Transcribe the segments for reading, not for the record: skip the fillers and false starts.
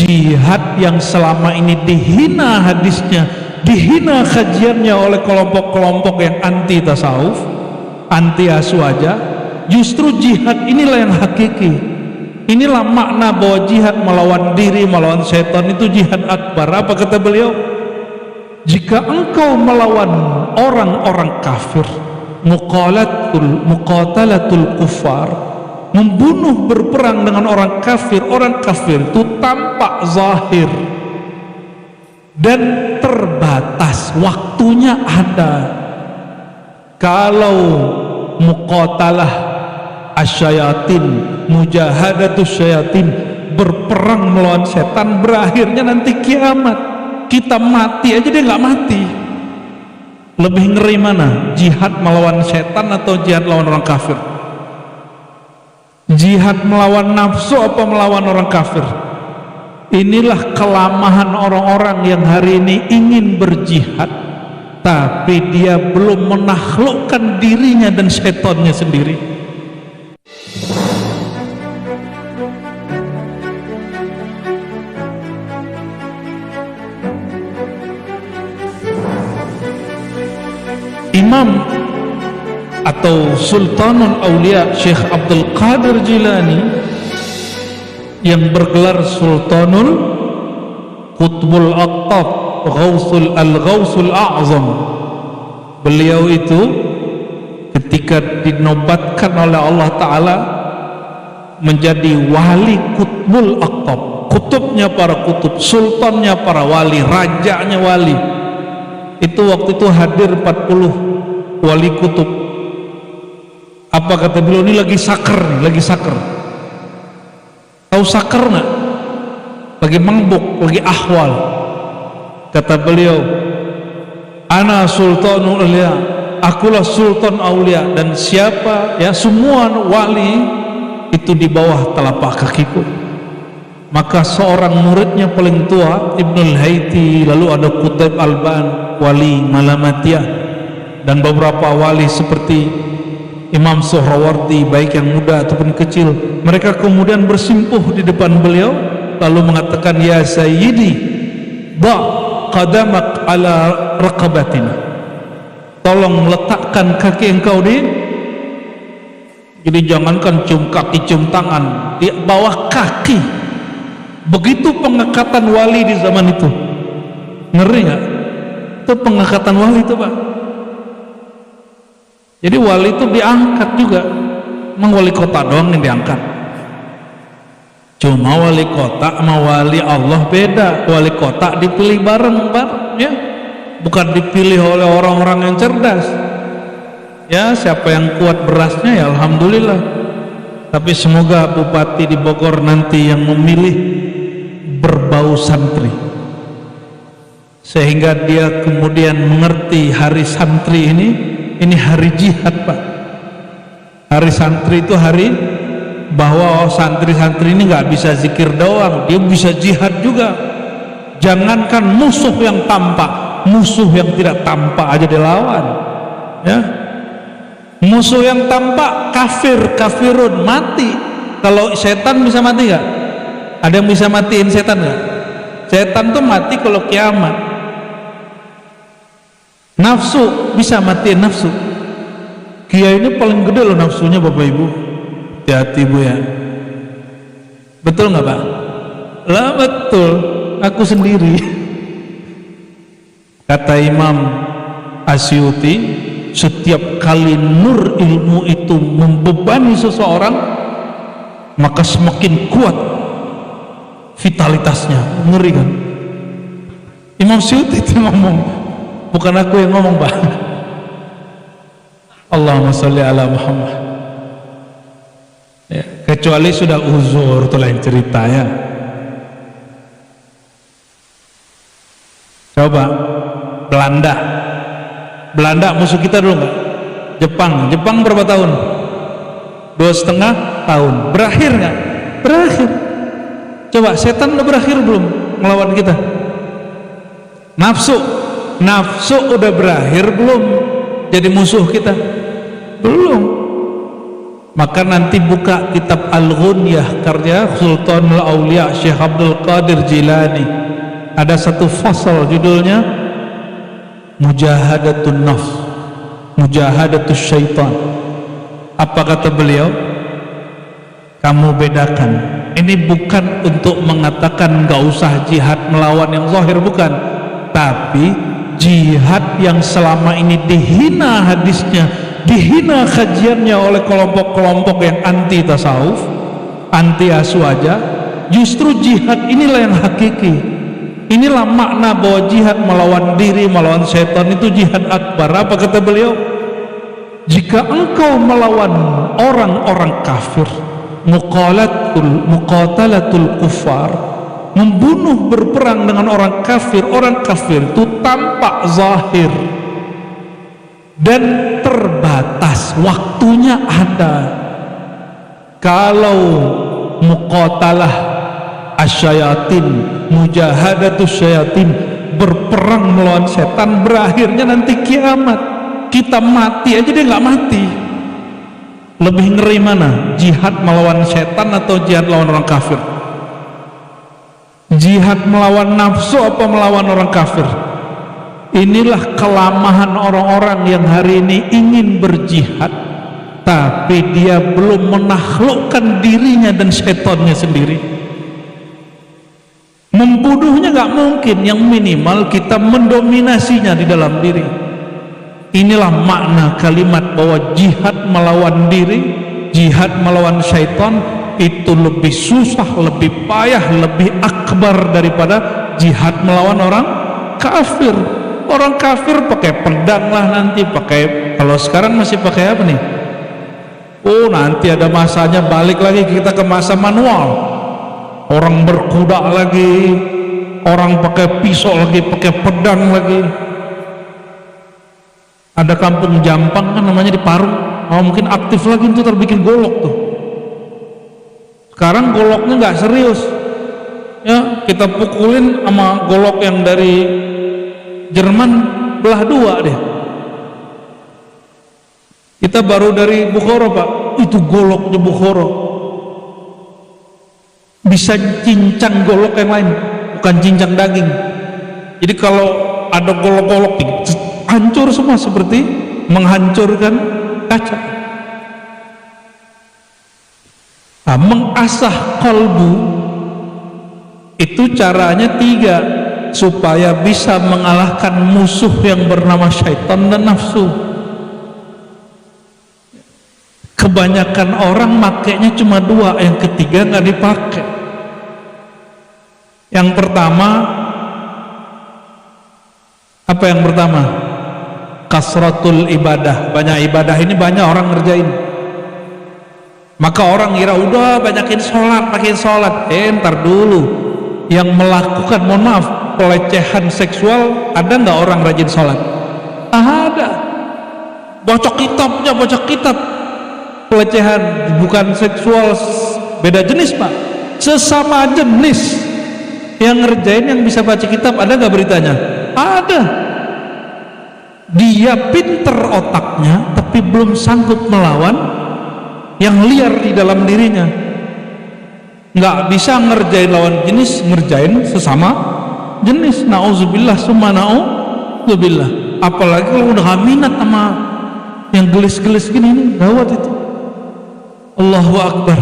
jihad yang selama ini dihina hadisnya, dihina kajiannya oleh kelompok-kelompok yang anti tasawuf, anti aswaja, justru jihad inilah yang hakiki. Inilah makna bahwa jihad melawan diri, melawan setan itu jihad akbar. Apa kata beliau? Jika engkau melawan orang-orang kafir, muqatalatul kuffar, membunuh, berperang dengan orang kafir itu tampak zahir dan terbatas, waktunya ada. Kalau muqatalah asyayatin, mujahadatus syayatin, berperang melawan setan, berakhirnya nanti kiamat. Kita mati aja dia nggak mati. Lebih ngeri mana? Jihad melawan setan atau jihad melawan orang kafir? Jihad melawan nafsu apa melawan orang kafir? Inilah kelamahan orang-orang yang hari ini ingin berjihad, tapi dia belum menaklukkan dirinya dan setannya sendiri. Imam atau Sultanul Aulia Syekh Abdul Qadir Jilani yang bergelar Sultanul Qutbul Aqtab Al-Ghausul A'zam, beliau itu ketika dinobatkan oleh Allah Ta'ala menjadi wali Qutbul Aqtab, kutubnya para kutub, sultannya para wali, rajanya wali, itu waktu itu hadir 40 wali kutub. Apa kata beliau? Ini lagi sakar, lagi sakar. Tahu sakar nggak? Lagi mabuk, lagi ahwal. Kata beliau, ana sultanul aulia, akulah sultan aulia, dan siapa ya, semua wali itu di bawah telapak kakiku. Maka seorang muridnya paling tua, Ibnul Haiti, lalu ada Qutaib Alban, wali Malamatiyah, dan beberapa wali seperti Imam Suhrawardi, baik yang muda ataupun kecil. Mereka kemudian bersimpuh di depan beliau lalu mengatakan, ya sayyidi, ba qadamak ala raqabatina, tolong letakkan kaki engkau di, jadi jangankan cium kaki cium tangan, di bawah kaki. Begitu pengangkatan wali di zaman itu. Ngeri nggak? Itu pengangkatan wali itu, Pak. Jadi wali itu diangkat juga. Emang wali kota doang yang diangkat? Cuma wali kota sama wali Allah beda. Wali kota dipilih bareng, Pak, ya. Bukan dipilih oleh orang-orang yang cerdas. Ya, siapa yang kuat berasnya ya alhamdulillah. Tapi semoga bupati di Bogor nanti yang memilih berbau santri, sehingga dia kemudian mengerti hari santri ini hari jihad, Pak. Hari santri itu hari bahwa santri-santri ini nggak bisa zikir doang, dia bisa jihad juga. Jangankan musuh yang tampak, musuh yang tidak tampak aja dilawan, ya. Musuh yang tampak kafirun mati. Kalau setan bisa mati nggak? Ada yang bisa matiin setan nggak? Setan tuh mati kalau kiamat. Nafsu bisa matiin nafsu. Kiai ini paling gede loh nafsunya, Bapak Ibu. Hati-hati Bu ya. Betul nggak Pak? Lah betul. Aku sendiri. Kata Imam Asyuti, setiap kali nur ilmu itu membebani seseorang, maka semakin kuat vitalitasnya. Ngeri kan? Imam Syuuti itu ngomong, bukan aku yang ngomong, Pak. Allahumma sholli ala Muhammad. Ya, kecuali sudah uzur, itu lain cerita ya. Coba Belanda musuh kita dulu nggak? Jepang berapa tahun? 2,5 tahun. Berakhir nggak? Berakhir. Coba setan udah berakhir belum melawan kita? Nafsu udah berakhir belum jadi musuh kita? Belum. Maka nanti buka kitab Al-Ghunyah karya Sultanul Aulia Syekh Abdul Qadir Jilani, ada satu fasal judulnya Mujahadatun Nafs, Mujahadatus Syaitan. Apa kata beliau? Kamu bedakan, ini bukan untuk mengatakan gak usah jihad melawan yang zahir, bukan, tapi jihad yang selama ini dihina hadisnya, dihina kajiannya oleh kelompok-kelompok yang anti tasawuf, anti aswaja. Justru jihad inilah yang hakiki. Inilah makna bahwa jihad melawan diri, melawan setan itu jihad akbar. Apa kata beliau? Jika engkau melawan orang-orang kafir, muqatalatul kuffar, membunuh, berperang dengan orang kafir itu tampak zahir dan terbatas, waktunya ada. Kalau muqatalah asyayatin, mujahadatus syayatin, berperang melawan setan, berakhirnya nanti kiamat. Kita mati aja dia nggak mati. Lebih ngeri mana? Jihad melawan setan atau jihad melawan orang kafir? Jihad melawan nafsu apa melawan orang kafir? Inilah kelamahan orang-orang yang hari ini ingin berjihad, tapi dia belum menaklukkan dirinya dan setannya sendiri. Membunuhnya gak mungkin, yang minimal kita mendominasinya di dalam diri. Inilah makna kalimat bahwa jihad melawan diri, jihad melawan syaitan itu lebih susah, lebih payah, lebih akbar daripada jihad melawan orang kafir. Orang kafir pakai pedang lah nanti, pakai, kalau sekarang masih pakai apa nih? Oh, nanti ada masanya balik lagi kita ke masa manual. Orang berkuda lagi, orang pakai pisau lagi, pakai pedang lagi. Ada kampung Jampang kan namanya di Parung, mungkin aktif lagi itu terbikin golok tuh. Sekarang goloknya nggak serius, ya kita pukulin sama golok yang dari Jerman belah dua deh. Kita baru dari Bukhara Pak, itu goloknya Bukhara bisa cincang golok yang lain, bukan cincang daging. Jadi kalau ada golok-golok hancur semua, seperti menghancurkan kaca. Nah, mengasah kalbu itu caranya 3 supaya bisa mengalahkan musuh yang bernama syaitan dan nafsu. Kebanyakan orang makainya cuma 2, yang ketiga nggak dipakai. Yang pertama, apa yang pertama? Kasratul ibadah, banyak ibadah. Ini banyak orang ngerjain, maka orang kira udah banyakin sholat, makin sholat. Ntar dulu, yang melakukan, mohon maaf, pelecehan seksual, ada nggak orang rajin sholat? Ada. Baca kitabnya, baca kitab. Pelecehan bukan seksual, beda jenis Pak, sesama jenis. Yang ngerjain yang bisa baca kitab, ada nggak beritanya? Ada. Dia pinter otaknya, tapi belum sanggup melawan yang liar di dalam dirinya. Nggak bisa ngerjain lawan jenis, ngerjain sesama jenis. Nauzubillah summa nauzubillah. Apalagi kalau udah minat sama yang gelis-gelis gini, ini gawat itu. Allahu Akbar.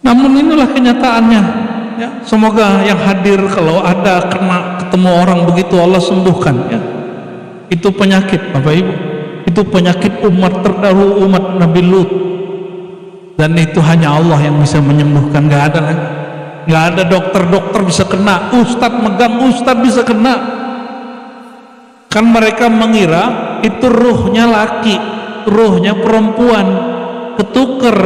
Namun inilah kenyataannya, ya. Semoga yang hadir kalau ada ketemu orang begitu, Allah sembuhkan, ya. Itu penyakit Bapak Ibu, itu penyakit umat terdahulu, umat Nabi Lut, dan itu hanya Allah yang bisa menyembuhkan. Gak ada lagi, gak ada dokter bisa kena, ustadz megang ustadz bisa kena. Kan mereka mengira itu ruhnya laki, ruhnya perempuan, ketuker.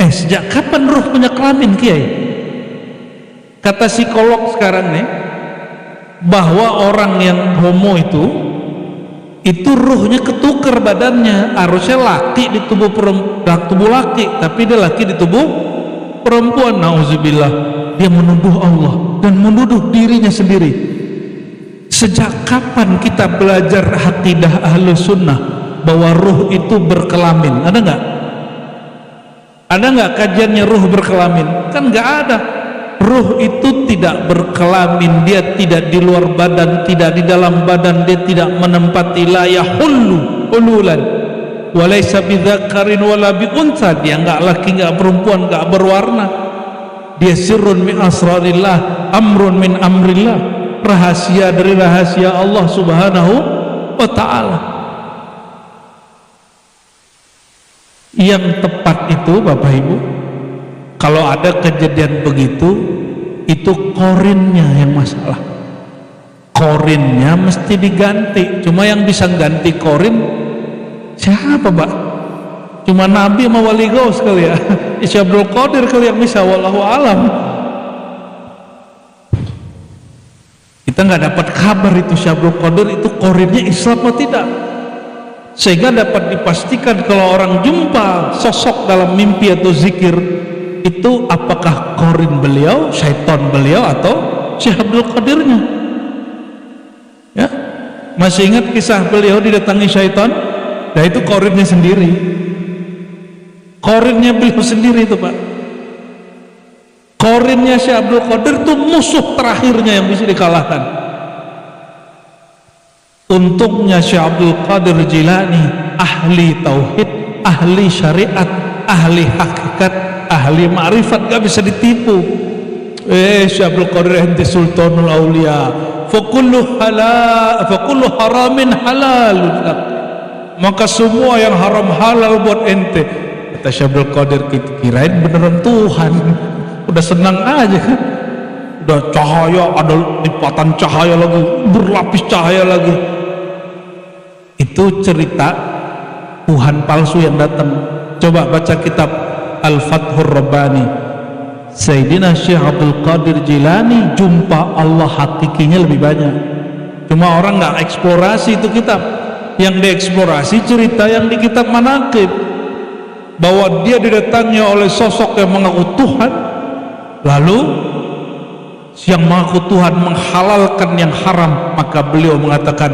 Sejak kapan ruh punya kelamin, Kiai? Kata psikolog sekarang nih, bahwa orang yang homo itu ruhnya ketuker badannya. Harusnya laki di tubuh tubuh laki, tapi dia laki di tubuh perempuan. Nauzubillah. Dia menuduh Allah dan menuduh dirinya sendiri. Sejak kapan kita belajar akidah Ahlus Sunnah bahwa ruh itu berkelamin? Ada nggak? Ada nggak kajiannya ruh berkelamin? Kan nggak ada. Ruh itu tidak berkelamin, dia tidak di luar badan, tidak di dalam badan, dia tidak menempati la yahullu hululan walaysa bidzakarin wala biuntha, dia nggak laki nggak perempuan, nggak berwarna, dia sirrun min asrarillah, amrun min amrillah, rahasia dari rahasia Allah subhanahu wa ta'ala. Yang tepat itu Bapak Ibu, kalau ada kejadian begitu, itu korinnya yang masalah. Korinnya mesti diganti. Cuma yang bisa ganti korin siapa, Pak? Cuma Nabi sama Wali Gaus kali ya. Syekh Abdul Qadir kali yang bisa, wallahu alam. Kita nggak dapat kabar itu Syekh Abdul Qadir itu korinnya Islam atau tidak, sehingga dapat dipastikan kalau orang jumpa sosok dalam mimpi atau zikir itu apakah korin beliau, syaitan beliau, atau Syekh Abdul Qadirnya. Ya, masih ingat kisah beliau didatangi syaitan? Nah itu korinnya sendiri, korinnya beliau sendiri itu Pak. Korinnya Syekh Abdul Qadir itu musuh terakhirnya yang bisa dikalahkan. Untungnya Syekh Abdul Qadir Jilani ahli tauhid, ahli syariat, ahli hakikat, ahli ma'rifat, gak bisa ditipu. Syekh Abdul Qadir ente sultanul aulia, fakullu haramin halal, maka semua yang haram halal buat ente. Kata Syekh Abdul Qadir, kirain beneran Tuhan, udah senang aja kan, udah cahaya, ada lipatan cahaya lagi, berlapis cahaya lagi. Itu cerita Tuhan palsu yang datang. Coba baca kitab Al-Fathur Rabbani, Sayyidina Syekh Abdul Qadir Jilani jumpa Allah hakikinya lebih banyak. Cuma orang nggak eksplorasi itu kitab. Yang dieksplorasi cerita yang di kitab Manaqib, bahwa dia didatangi oleh sosok yang mengaku Tuhan, lalu yang mengaku Tuhan menghalalkan yang haram, maka beliau mengatakan,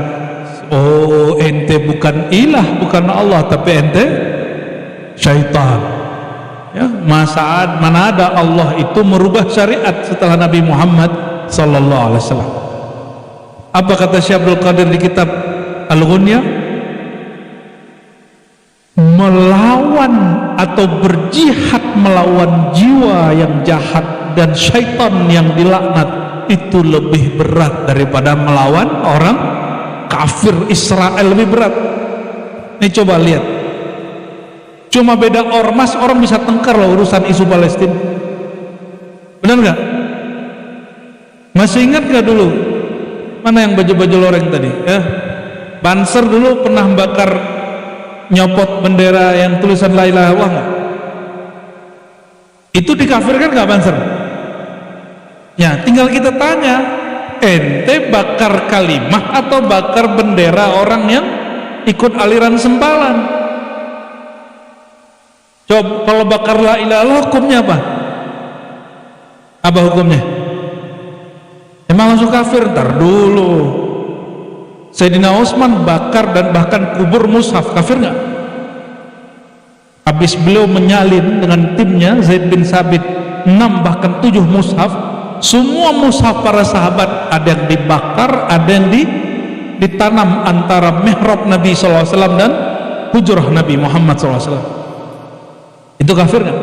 oh ente bukan ilah, bukan Allah, tapi ente syaitan. Ya, mana ada Allah itu merubah syariat setelah Nabi Muhammad sallallahu alaihi wasallam. Apa kata Syekh Abdul Qadir di kitab Al-Ghunyah? Melawan atau berjihad melawan jiwa yang jahat dan syaitan yang dilaknat itu lebih berat daripada melawan orang kafir Israel, lebih berat. Ini coba lihat, cuma beda ormas orang bisa tengkar loh urusan isu Palestina, benar nggak? Masih ingat nggak dulu, mana yang baju-baju loreng tadi ya, Banser dulu pernah bakar, nyopot bendera yang tulisan la ilaha illallah nggak? Itu dikafirkan nggak Banser? Ya tinggal kita tanya, ente bakar kalimah atau bakar bendera orang yang ikut aliran sempalan? Coba kalau bakar la ilaha illallah hukumnya apa? Apa hukumnya? Emang langsung kafir? Ntar dulu. Sayyidina Utsman bakar dan bahkan kubur mushaf, kafir nggak? Habis beliau menyalin dengan timnya Zaid bin Sabit 6 bahkan 7 mushaf, semua mushaf para sahabat ada yang dibakar, ada yang ditanam antara mihrab Nabi SAW dan hujrah Nabi Muhammad SAW. Itu kafir nggak?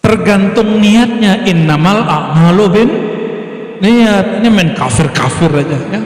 Tergantung niatnya. Innamal a'malu bin niat. Ini main kafir-kafir aja ya.